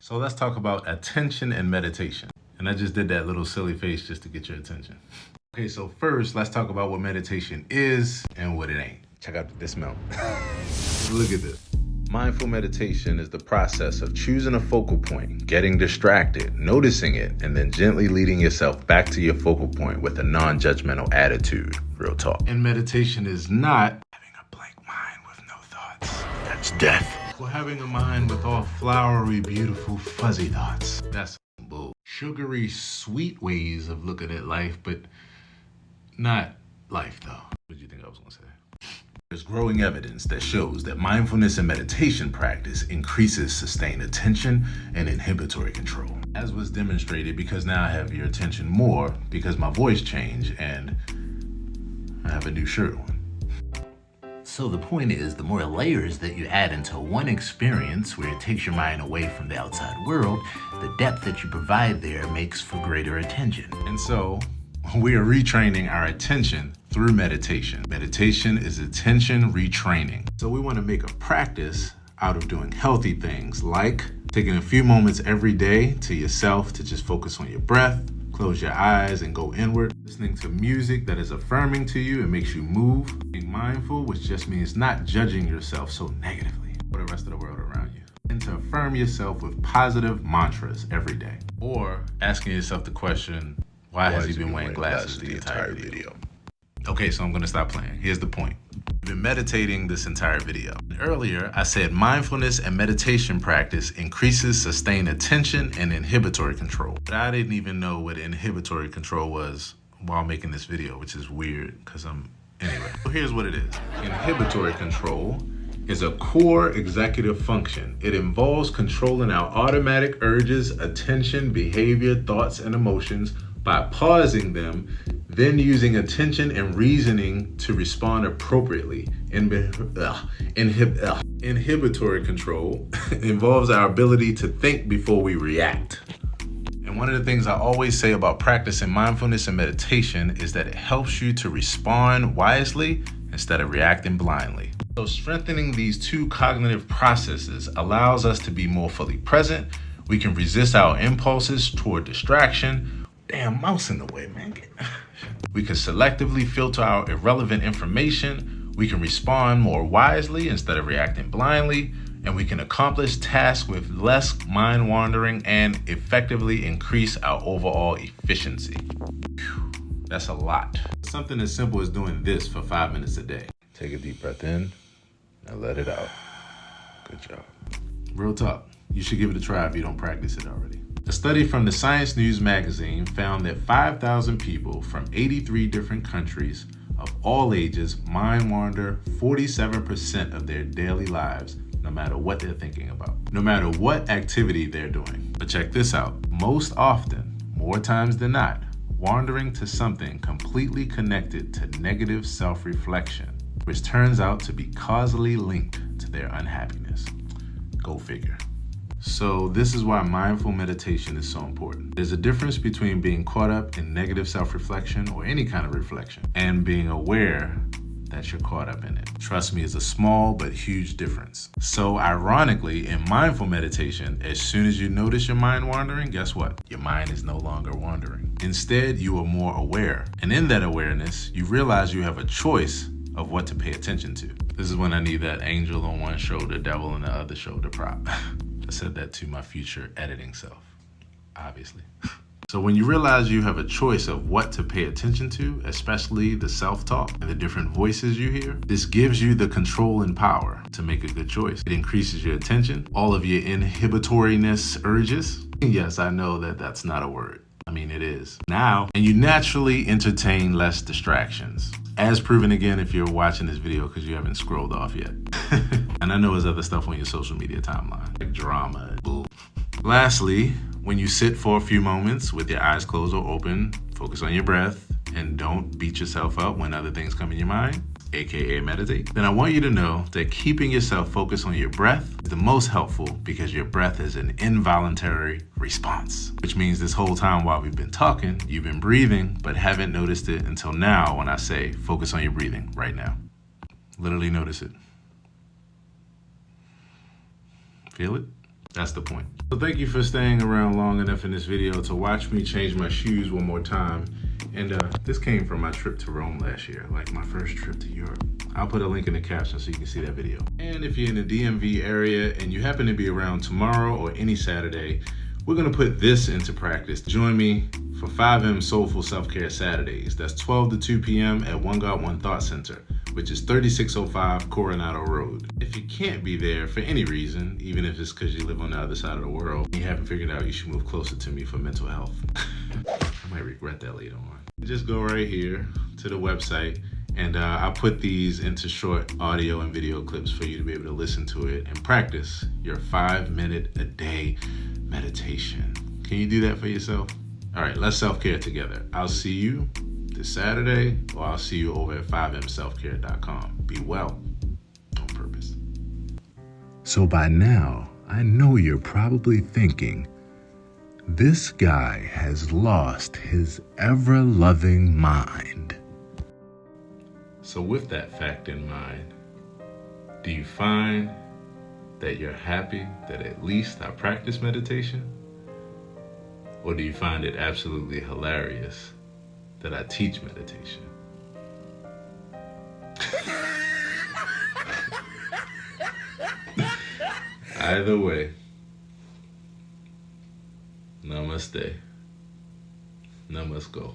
So let's talk about attention and meditation. And I just did that little silly face just to get your attention. Okay, so first, let's talk about what meditation is and what it ain't. Check out this mount. Look at this. Mindful meditation is the process of choosing a focal point, getting distracted, noticing it, and then gently leading yourself back to your focal point with a non-judgmental attitude. Real talk. And meditation is not having a blank mind with no thoughts. That's death. Or having a mind with all flowery, beautiful, fuzzy thoughts. That's bull. Sugary, sweet ways of looking at life, but not life, though. What did you think I was going to say? There's growing evidence that shows that mindfulness and meditation practice increases sustained attention and inhibitory control. As was demonstrated, because now I have your attention more because my voice changed and I have a new shirt on. So the point is, the more layers that you add into one experience where it takes your mind away from the outside world, the depth that you provide there makes for greater attention. And so we are retraining our attention through meditation. Meditation is attention retraining. So we want to make a practice out of doing healthy things like taking a few moments every day to yourself to just focus on your breath, close your eyes and go inward. Listening to music that is affirming to you and makes you move. Being mindful, which just means not judging yourself so negatively for the rest of the world around you. And to affirm yourself with positive mantras every day. Or asking yourself the question, why has he been wearing glasses the entire video? Okay, so I'm going to stop playing. Here's the point. I've been meditating this entire video. Earlier, I said mindfulness and meditation practice increases sustained attention and inhibitory control. But I didn't even know what inhibitory control was while making this video, which is weird because anyway. So here's what it is. Inhibitory control is a core executive function. It involves controlling our automatic urges, attention, behavior, thoughts, and emotions by pausing them, then using attention and reasoning to respond appropriately. Inhibitory control involves our ability to think before we react. And one of the things I always say about practicing mindfulness and meditation is that it helps you to respond wisely instead of reacting blindly. So strengthening these two cognitive processes allows us to be more fully present. We can resist our impulses toward distraction. Damn mouse in the way, man. We can selectively filter out irrelevant information. We can respond more wisely instead of reacting blindly. And we can accomplish tasks with less mind wandering and effectively increase our overall efficiency. Whew, that's a lot. Something as simple as doing this for 5 minutes a day. Take a deep breath in and let it out. Good job. Real talk. You should give it a try if you don't practice it already. A study from the Science News magazine found that 5,000 people from 83 different countries of all ages mind wander 47% of their daily lives, no matter what they're thinking about, no matter what activity they're doing. But check this out. Most often, more times than not, wandering to something completely connected to negative self-reflection, which turns out to be causally linked to their unhappiness. Go figure. So this is why mindful meditation is so important. There's a difference between being caught up in negative self-reflection or any kind of reflection and being aware that you're caught up in it. Trust me, it's a small but huge difference. So ironically, in mindful meditation, as soon as you notice your mind wandering, guess what? Your mind is no longer wandering. Instead, you are more aware. And in that awareness, you realize you have a choice of what to pay attention to. This is when I need that angel on one shoulder, devil on the other shoulder prop. I said that to my future editing self, obviously. So when you realize you have a choice of what to pay attention to, especially the self-talk and the different voices you hear, this gives you the control and power to make a good choice. It increases your attention, all of your inhibitoriness urges. Yes, I know that that's not a word. I mean, it is now, and you naturally entertain less distractions. As proven again if you're watching this video because you haven't scrolled off yet. And I know there's other stuff on your social media timeline, like drama, bull. Lastly, when you sit for a few moments with your eyes closed or open, focus on your breath, and don't beat yourself up when other things come in your mind, aka meditate, then I want you to know that keeping yourself focused on your breath is the most helpful because your breath is an involuntary response, which means this whole time while we've been talking, you've been breathing, but haven't noticed it until now when I say focus on your breathing right now. Literally notice it. Feel it? That's the point. So thank you for staying around long enough in this video to watch me change my shoes one more time. And this came from my trip to Rome last year, like my first trip to Europe. I'll put a link in the caption so you can see that video. And if you're in the DMV area and you happen to be around tomorrow or any Saturday, we're gonna put this into practice. Join me for 5M Soulful Self-Care Saturdays. That's 12 to 2 p.m. at One God, One Thought Center, which is 3605 Coronado Road. If you can't be there for any reason, even if it's because you live on the other side of the world, and you haven't figured out you should move closer to me for mental health. I might regret that later on. Just go right here to the website, and I'll put these into short audio and video clips for you to be able to listen to it and practice your 5-minute a day meditation. Can you do that for yourself? All right, let's self-care together. I'll see you this Saturday, or I'll see you over at 5mselfcare.com. Be well on purpose. So by now, I know you're probably thinking, this guy has lost his ever-loving mind. So with that fact in mind, do you find that you're happy that at least I practice meditation? Or do you find it absolutely hilarious that I teach meditation? Either way, namaste. Namaste.